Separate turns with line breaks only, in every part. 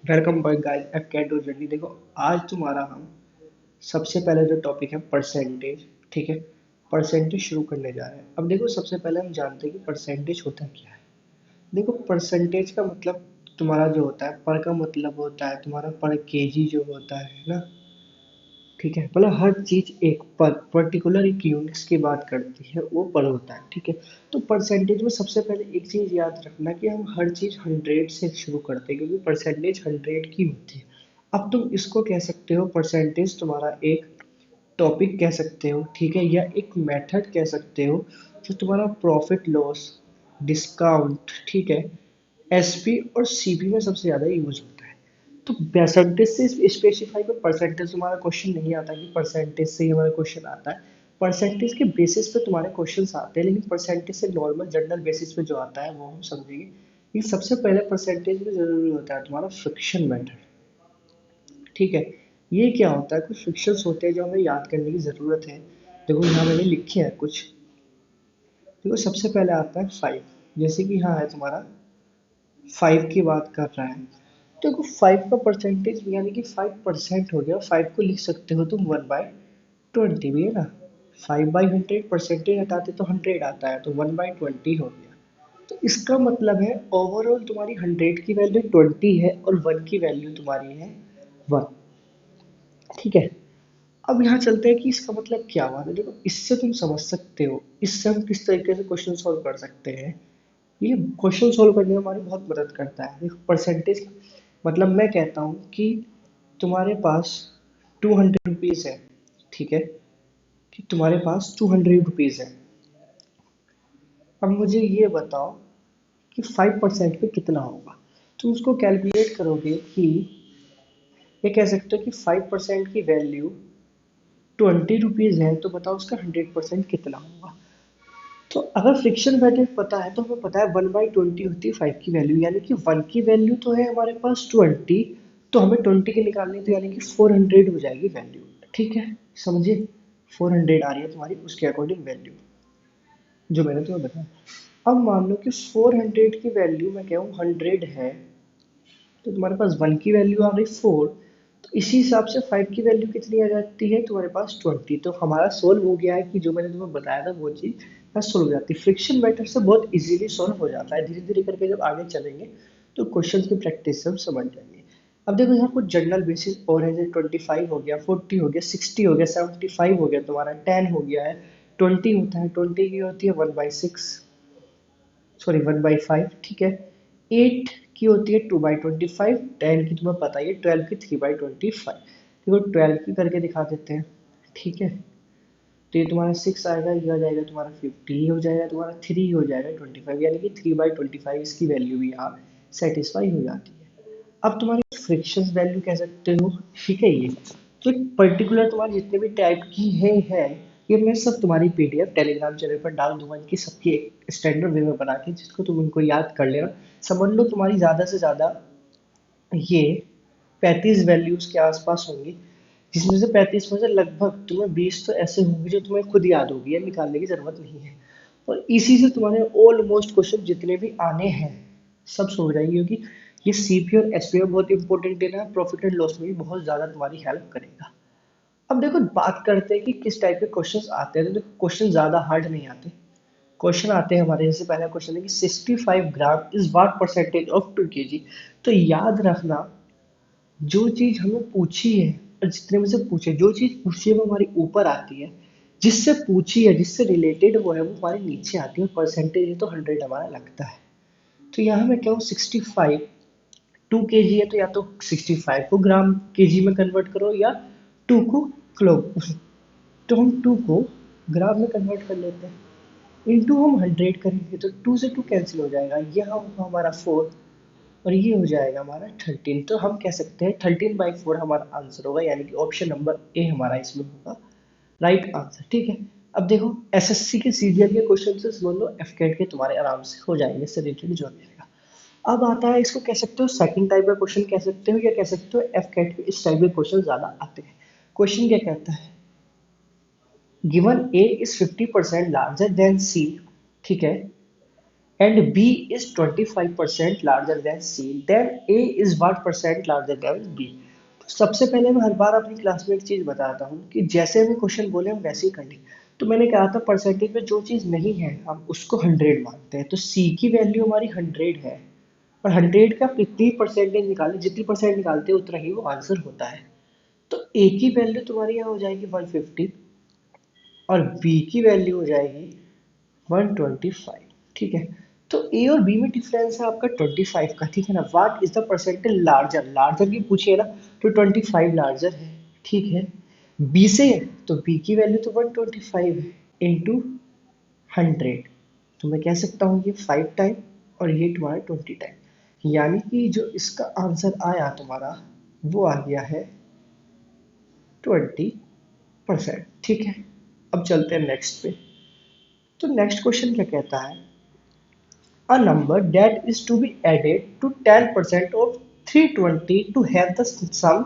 Welcome back guys at cat journey. देखो, आज तुम्हारा हम सबसे पहले जो टॉपिक है परसेंटेज। ठीक है, परसेंटेज शुरू करने जा रहे हैं। अब देखो, सबसे पहले हम जानते हैं कि परसेंटेज होता क्या है। देखो, परसेंटेज का मतलब तुम्हारा जो होता है, पर का मतलब होता है तुम्हारा पर केजी जो होता है ना। ठीक है, मतलब हर चीज एक पर पर्टिकुलर एक यूनिट्स की बात करती है, वो पर होता है। ठीक है, तो परसेंटेज में सबसे पहले एक चीज याद रखना कि हम हर चीज 100 से शुरू करते हैं, क्योंकि परसेंटेज 100 की होती है। अब तुम इसको कह सकते हो परसेंटेज तुम्हारा एक टॉपिक कह सकते हो, ठीक है, या एक मेथड कह सकते हो जो तुम्हारा प्रॉफिट लॉस, डिस्काउंट, ठीक है, एसपी और सीपी में सबसे ज़्यादा यूज होता है। तो परसेंटेज से स्पेसिफाई पर परसेंटेज तुम्हारा क्वेश्चन नहीं आता कि परसेंटेज से ही हमारा क्वेश्चन आता है। परसेंटेज के बेसिस पे तुम्हारे क्वेश्चन आते हैं, लेकिन परसेंटेज से नॉर्मल जनरल बेसिस पे जो आता है वो हम समझेंगे। ये सबसे पहले परसेंटेज में जरूरी होता है तुम्हारा फ्रिक्शन मेथड। ठीक है, ये क्या होता है, कुछ फ्रिक्शंस होते हैं जो हमें याद करने की ज़रूरत है। देखो, यहाँ मैंने लिखे हैं कुछ। देखो, सबसे पहले आता है 5। जैसे कि यहाँ है तुम्हारा 5 की बात कर रहा है, तो देखो 5 का परसेंटेज यानी कि 5% हो गया। 5 को लिख सकते हो तुम 1/20 भी है ना। 5/100 परसेंटेज हटाते तो 100 आता है, तो 1/20 हो गया। तो इसका मतलब है ओवरऑल तुम्हारी 100 की वैल्यू 20 है और 1 की वैल्यू तुम्हारी है 1। ठीक है, अब यहाँ चलते हैं कि इसका मतलब क्या हुआ। तो देखो, इससे तुम समझ सकते हो इससे हम किस तरीके से क्वेश्चन सॉल्व कर सकते हैं। ये क्वेश्चन सॉल्व करने में हमारी बहुत मदद करता है। देखो, परसेंटेज मतलब मैं कहता हूँ कि तुम्हारे पास 200 रुपीज़ है। ठीक है, कि तुम्हारे पास 200 रुपीज़ है। अब मुझे ये बताओ कि 5% पे कितना होगा। तुम उसको कैलकुलेट करोगे कि ये कह सकते हो कि 5% की वैल्यू 20 रुपीज़ है, तो बताओ उसका 100% कितना होगा। तो अगर फ्रिक्शन मेथड पता है तो हमें पता है 1/20 होती है 5 की वैल्यू, यानी कि 1 की वैल्यू तो है हमारे पास 20, तो हमें 20 की निकालनी, तो यानी कि 400 हो जाएगी वैल्यू। ठीक है, समझे, 400 आ रही है तुम्हारी उसके अकॉर्डिंग वैल्यू जो मैंने तुम्हें बताया। अब मान लो कि 400 की वैल्यू मैं कहूँ 100 है, तो तुम्हारे पास 1 की वैल्यू आ गई 4। तो इसी हिसाब से 5 की वैल्यू कितनी आ जाती है तुम्हारे पास 20। तो हमारा सोल्व हो गया है कि जो मैंने तुम्हें बताया था वो चीज़ सोल्व हो जाती है। फ्रिक्शन मेथड से बहुत इजीली सोल्व हो जाता है। धीरे धीरे करके जब आगे चलेंगे तो क्वेश्चन की प्रैक्टिस से हम समझ जाएंगे। अब देखो, यहाँ कुछ जनरल बेसिस और है, जैसे 25 हो गया, 40 हो गया, 60 हो गया, 75 हो गया, तुम्हारा 10 हो गया है, 20 होता है, 20 की होती है 1/6, सॉरी 1/5। ठीक है, 8 की होती है 2/25, 10 की तुम्हें पता ही है, 12 की 3/25। देखो, 12 की करके दिखा देते हैं। ठीक है, तो ये तुम्हारा 6 आएगा, ये हो जाएगा तुम्हारा 50, हो जाएगा तुम्हारा 3 हो जाएगा 25, यानी कि 3/25 इसकी वैल्यू भी यहाँ सेटिस्फाई हो जाती है। अब तुम्हारी फ्रिक्शन वैल्यू कह सकते हो। ठीक है, ये तो पर्टिकुलर तुम्हारे जितने भी टाइप की है ये मैं सब तुम्हारी पीडीएफ टेलीग्राम चैनल पर डाल दूंगा, इनकी सबकी एक स्टैंडर्ड वे में बना के, जिसको तुम उनको याद कर लेना। समझ लो तुम्हारी ज़्यादा से ज़्यादा ये 35 वैल्यूज के आसपास होंगी, जिसमें से 35 में से लगभग तुम्हें 20 तो ऐसे होंगे जो तुम्हें खुद याद होगी, ये निकालने की जरूरत नहीं है। और इसी से तुम्हारे ऑलमोस्ट क्वेश्चन जितने भी आने हैं सब सो जाएंगे, क्योंकि ये सीपी और एसपी में बहुत इंपॉर्टेंट देना है, प्रॉफिट एंड लॉस में भी बहुत ज़्यादा तुम्हारी हेल्प करेगा। अब देखो, बात करते हैं कि किस टाइप के क्वेश्चंस आते हैं। तो देखो, क्वेश्चन ज़्यादा हार्ड नहीं आते। क्वेश्चन आते हैं हमारे, जैसे पहला क्वेश्चन है कि 65 gram is what percentage of 2 kg। तो याद रखना, जो चीज़ हमें पूछी है और जितने में से पूछे, जो चीज़ पूछी है वो हमारी ऊपर आती है, जिससे पूछी है, जिससे रिलेटेड वो है, वो हमारे नीचे आती है। परसेंटेज है तो 100 हमारा लगता है। तो यहाँ मैं कहूँ 65 2 kg है, तो या तो 65 को ग्राम केजी में कन्वर्ट करो, या 2 को किलो। तो हम 2 को ग्राम में कन्वर्ट कर लेते हैं, इंटू हम 100 करेंगे, तो 2 से 2 कैंसिल हो जाएगा, यह होगा हमारा 4 और ये हो जाएगा हमारा 13। तो हम कह सकते हैं 13/4 हमारा आंसर होगा, यानी कि ऑप्शन नंबर ए हमारा इसमें होगा राइट आंसर। ठीक है, अब देखो, एसएससी के सीरियल के क्वेश्चन से समझ लो, एफकेट के तुम्हारे आराम से हो जाएंगे, इससे रिलेटेड जो रहेगा। अब आता है, इसको कह सकते हो सेकंड टाइप का क्वेश्चन कह सकते हो, या कह सकते हो एफकेट के इस टाइप के क्वेश्चन ज्यादा आते हैं। क्वेश्चन क्या कहता है, given a is 50% larger than C. ठीक है, and B is 25% larger than C, then A is what percent larger than B। तो सबसे पहले मैं हर बार अपनी क्लास में एक चीज बताता हूँ कि जैसे हमें क्वेश्चन बोले हम वैसे ही कर लें। तो मैंने कहा था परसेंटेज में जो चीज नहीं है हम उसको 100 मानते हैं, तो C की वैल्यू हमारी 100 है, और 100 का कितनी परसेंटेज निकाले, जितनी परसेंट निकालते हैं उतना ही वो आंसर होता है। तो A की वैल्यू तुम्हारी यहाँ हो जाएगी 150 और B की वैल्यू हो जाएगी 125। ठीक है, तो ए और बी में डिफरेंस है आपका 25 का। ठीक है ना, what is the percentage larger, larger की पूछिए ना, तो 25 लार्जर है। ठीक है, बी से है तो बी की वैल्यू तो 125 है इंटू 100, तो मैं कह सकता हूँ ये 5 टाइम और ये तुम्हारा 20 टाइम, यानी कि जो इसका आंसर आया तुम्हारा वो आ गया है 20%। ठीक है, अब चलते हैं नेक्स्ट पे। तो नेक्स्ट क्वेश्चन क्या कहता है, a number that is to be added to 10% of 320 to have the sum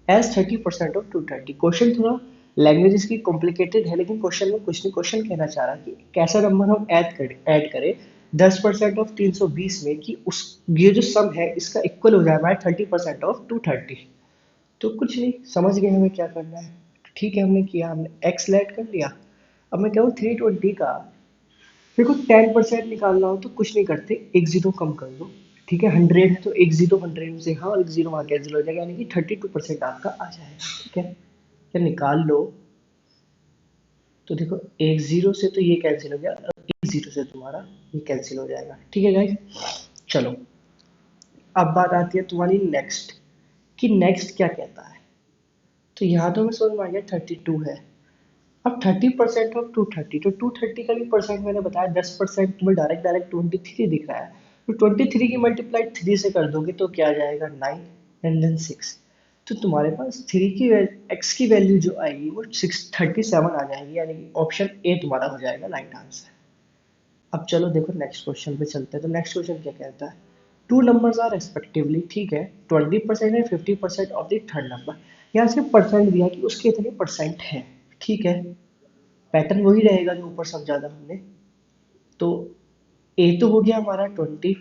as 30% of 230। Question थोड़ा लैंग्वेज इसकी कॉम्प्लिकेटेड है, लेकिन क्वेश्चन में कुछ नहीं, क्वेश्चन कहना चाह रहा है कि कैसा नंबर हम ऐड करें 10% ऑफ 320 में कि उस ये जो सम है इसका इक्वल हो जाए हमारे 30% ऑफ 230। तो कुछ नहीं, समझ गए हमें क्या करना है। ठीक है, हमने किया, हमने एक्स ऐड कर लिया। अब मैं कहूँ 320 का देखो 10% निकालना हो तो कुछ नहीं करते, एक जीरो कम कर दो। ठीक है, 100 है तो एक जीरो 100 में से हाँ एक जीरो वहाँ कैंसिल हो जाएगा, यानी कि 32% आपका आ जाएगा। ठीक है, क्या निकाल लो, तो देखो एक जीरो से तो ये कैंसिल हो गया और एक जीरो से तुम्हारा ये कैंसिल हो जाएगा। ठीक है गाइस, चलो अब बात आती है तुम्हारी नेक्स्ट, कि नेक्स्ट क्या कहता है। तो यहाँ तो मैं समझ में आ गया 32 है। अब 30% ऑफ 230, तो 230 का भी परसेंट मैंने बताया 10%, तुम्हें डायरेक्ट डायरेक्ट 23 दिख रहा है, तो 23 की मल्टीप्लाई 3 से कर दोगे तो क्या आ जाएगा 9 एंड देन 6। तो तुम्हारे पास 3 की x की वैल्यू जो आएगी वो 637 आ जाएगी, यानी कि ऑप्शन ए तुम्हारा हो जाएगा राइट आंसर। अब चलो देखो नेक्स्ट क्वेश्चन पे चलते हैं। तो नेक्स्ट क्वेश्चन क्या कहता है, टू नंबर्स आर रेस्पेक्टिवली, ठीक है, 20% and 50% of the third number. यहाँ से परसेंट दिया कि उसके इतने परसेंट है। ठीक है, पैटर्न वही रहेगा जो ऊपर समझा था हमने। तो ए तो हो गया हमारा 20,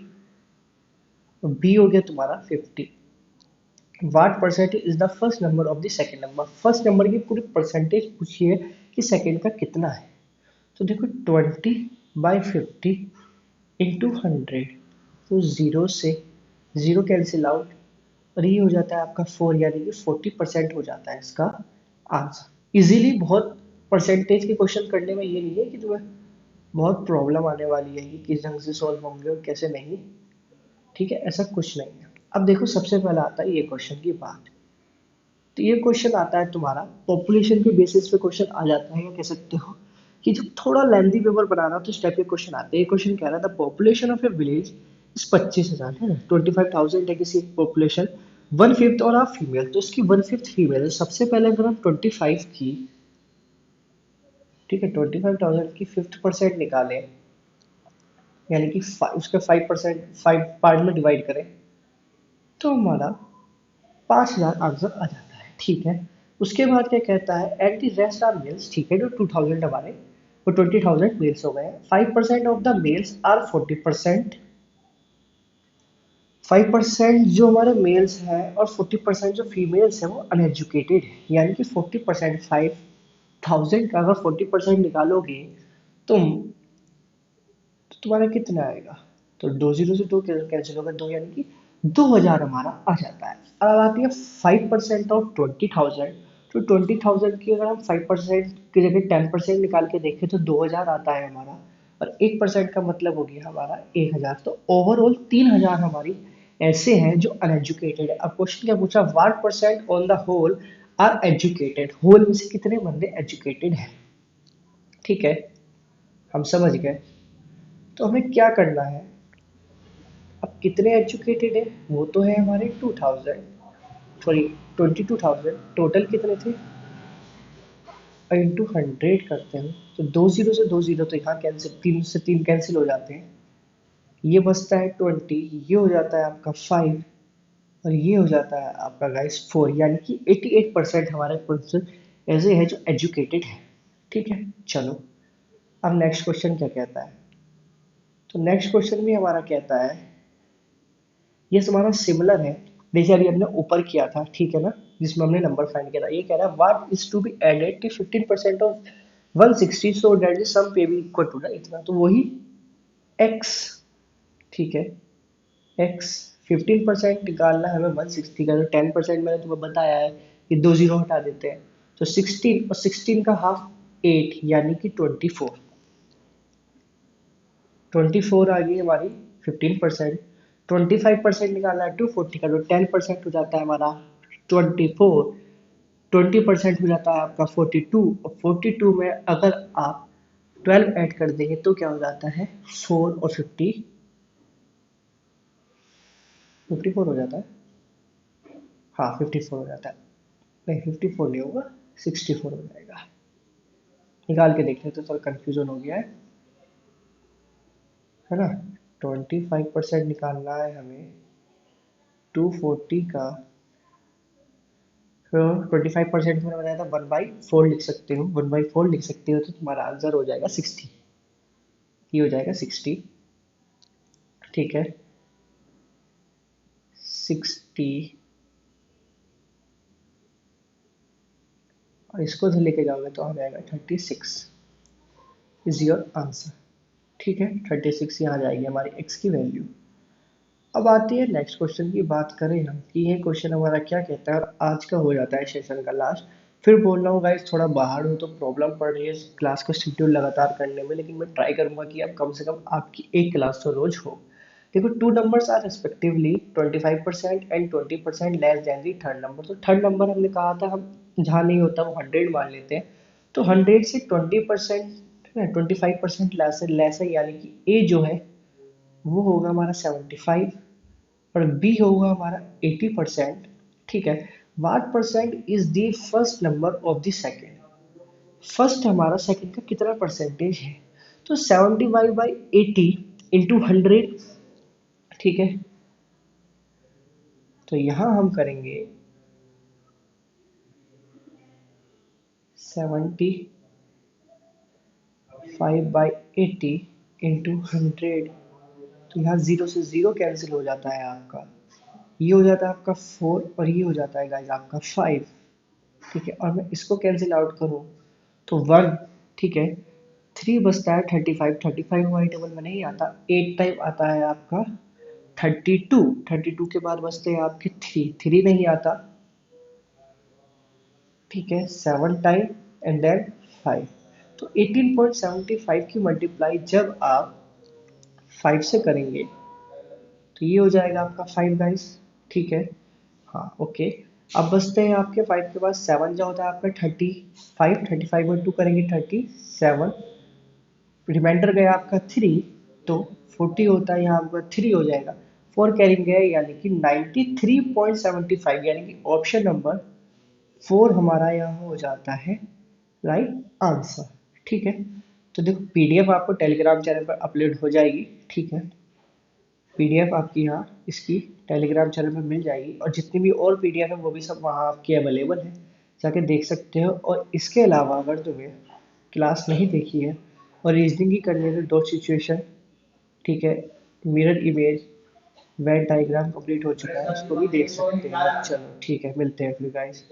बी हो गया तुम्हारा 50। What percentage is the first number of the second number, first number की पूरी परसेंटेज पूछिए कि सेकंड का कितना है। तो देखो 20/50 इंटू 100, तो जीरो से जीरो कैंसिल आउट और ये हो जाता है आपका 4, यानी कि 40% हो जाता है इसका आंसर। इजीली बहुत परसेंटेज के क्वेश्चन करने में ये नहीं है कि तुम्हें बहुत प्रॉब्लम आने वाली है कि किस ढंग से सॉल्व होंगे और कैसे नहीं। ठीक है, ऐसा कुछ नहीं है। अब देखो सबसे पहला आता है ये क्वेश्चन की बात। तो ये क्वेश्चन आता है तुम्हारा पॉपुलेशन के बेसिस पे क्वेश्चन आ जाता है, या कह सकते हो कि जब थोड़ा लेंथी पेपर बनाना हो तो इस टाइप के क्वेश्चन आते हैं। ये क्वेश्चन कह रहा था पॉपुलेशन ऑफ ए विलेज इस 25,000 है ना, 25,000 है किसी पॉपुलेशन, वन फिफ्थ और आप फीमेल, तो इसकी वन फिफ्थ फीमेल है। सबसे पहले अगर हम 25 की, ठीक है, 25,000 की 50% निकालें, यानी कि उसका 5%, 5 पार्ट में डिवाइड करें, तो हमारा 5,000 आंसर आ जाता है। ठीक है, उसके बाद क्या कहता है, and the rest are males, ठीक है, जो 2000 हमारे वो 20,000 मेल्स हो गए। 5% ऑफ द मेल्स आर 40%, 5% जो हमारे मेल्स हैं और 40% जो फीमेल्स हैं वो अनएजुकेटेड है, यानी कि 40%, 5,000 का अगर 40% निकालोगे तुम तो तुम्हारा कितना आएगा, तो दो जीरो से दो कैंसिल होगा, दो, यानी कि 2,000 हमारा आ जाता है। अब आती है 5% ऑफ 20,000, तो 20,000 की अगर हम 5% की जगह 10% निकाल के देखें तो 2,000 आता है हमारा, और 1% का मतलब हो गया हमारा 1,000। तो ओवरऑल 3,000 हमारी ऐसे हैं जो अनएजुकेटेड है। अब क्वेश्चन क्या पूछा, what percent on the whole are educated, whole में से कितने बंदे एजुकेटेड हैं। ठीक है, हम समझ गए। तो हमें क्या करना है, अब कितने एजुकेटेड है, वो तो है हमारे 2000, सॉरी 22,000, टोटल कितने थे, इंटू 100 करते हैं तो दो जीरो से दो जीरो, तो यहाँ कैंसिल, तीन से तीन कैंसिल हो जाते हैं, ये बचता है 20, ये हो जाता है आपका 5 और ये हो जाता है आपका गाइस 4, यानी कि 88% हमारे पर्सन ऐसे है जो एजुकेटेड है। ठीक है, चलो अब नेक्स्ट क्वेश्चन क्या कहता है। तो नेक्स्ट क्वेश्चन भी हमारा कहता है, ये हमारा सिमिलर है जैसे अभी हमने ऊपर किया था, ठीक है ना, जिसमें हमने नंबर फाइंड किया था। ये कह रहा है what is to be added to 15% of 160 so that is sum पे बी इक्वल टू ना इतना, तो वही x, ठीक है, x 15% निकालना है हमें 160 का, तो 10% मैंने तुम्हें बताया है कि दो जीरो हटा देते हैं, तो 16 और 16 का हाफ 8 यानी कि 24, 24 आ गई हमारी 15%। 25% निकालना है 240 का, तो 10% हो जाता है हमारा 24, 20% हो जाता है आपका 42, और 42 में अगर आप 12 ऐड कर देंगे तो क्या हो जाता है 4 और 50, 54 हो जाता है, हाँ 54 हो जाता है, नहीं 54 नहीं होगा, 64 हो जाएगा। निकाल के देख लेते तो थोड़ा कंफ्यूजन हो गया है ना। 25% निकालना है हमें 240 का, तो 25% मैंने बताया था 1/4 लिख सकते हो, 1/4 लिख सकते हो, तो तुम्हारा आंसर हो जाएगा 60, ये हो जाएगा 60, ठीक है, 60, और इसको से लेके जाओगे तो आ जाएगा 36 इज योर आंसर, ठीक है, 36 यहाँ जाएगी हमारी x की वैल्यू। अब आती है नेक्स्ट क्वेश्चन की बात करें हम कि ये क्वेश्चन हमारा क्या कहता है, और आज का हो जाता है सेशन का लास्ट। फिर बोल रहा हूँ गाइस थोड़ा बाहर हूँ तो प्रॉब्लम पड़ रही है क्लास का शेड्यूल लगातार करने में, लेकिन मैं ट्राई करूंगा कि अब कम से कम आपकी एक क्लास तो रोज हो। देखो two numbers are respectively 25% and 20% less than the third number, तो थर्ड नंबर हमने कहा था हम जहाँ नहीं होता वो 100 मान लेते हैं, तो 100 से 20%, 25% लेस है, यानी कि ए जो है वो होगा हमारा 75 और बी होगा हमारा 80%, ठीक है। What percent is the first number of the second, first हमारा सेकंड का कितना परसेंटेज है, तो 75/80 इंटू 100, ठीक है, तो यहां हम करेंगे 75/80 इंटू 100, तो यहाँ जीरो से जीरो कैंसिल हो जाता है आपका, ये हो जाता है आपका 4 और ये हो जाता है गाइस आपका 5, ठीक है, और मैं इसको कैंसिल आउट करूँ तो 1, ठीक है, 3 बचता है 35, 35 हमारी टेबल में नहीं आता, 8 टाइम आता है आपका 32, 32 के बाद बचते हैं आपके 3, 3 नहीं आता, ठीक है, 7 टाइम एंड देन 5, तो 18.75 की मल्टीप्लाई जब आप 5 से करेंगे तो ये हो जाएगा आपका 5 गाइस, ठीक है, हाँ ओके। अब बचते हैं आपके 5 के बाद 7 जो होता है आपका 35, 35/2 करेंगे 37, रिमाइंडर गया आपका 3, तो 40 होता है यहाँ आपका 3 हो जाएगा, 4 कैरिंग गया यानी कि 93.75, यानी कि ऑप्शन नंबर 4 हमारा यहाँ हो जाता है राइट आंसर, ठीक है। तो देखो पीडीएफ आपको टेलीग्राम चैनल पर अपलोड हो जाएगी, ठीक है, पीडीएफ आपकी यहाँ इसकी टेलीग्राम चैनल पर मिल जाएगी, और जितनी भी और पीडीएफ है वो भी सब वहाँ आपकी अवेलेबल है, जाके देख सकते हो। और इसके अलावा अगर तुम्हें क्लास नहीं देखी है और रीजनिंग की करनी है तो डॉट सिचुएशन, ठीक है, mirror image, Venn diagram complete हो चुका है, उसको भी देख सकते हैं। चलो ठीक है, मिलते हैं फिर गाइस।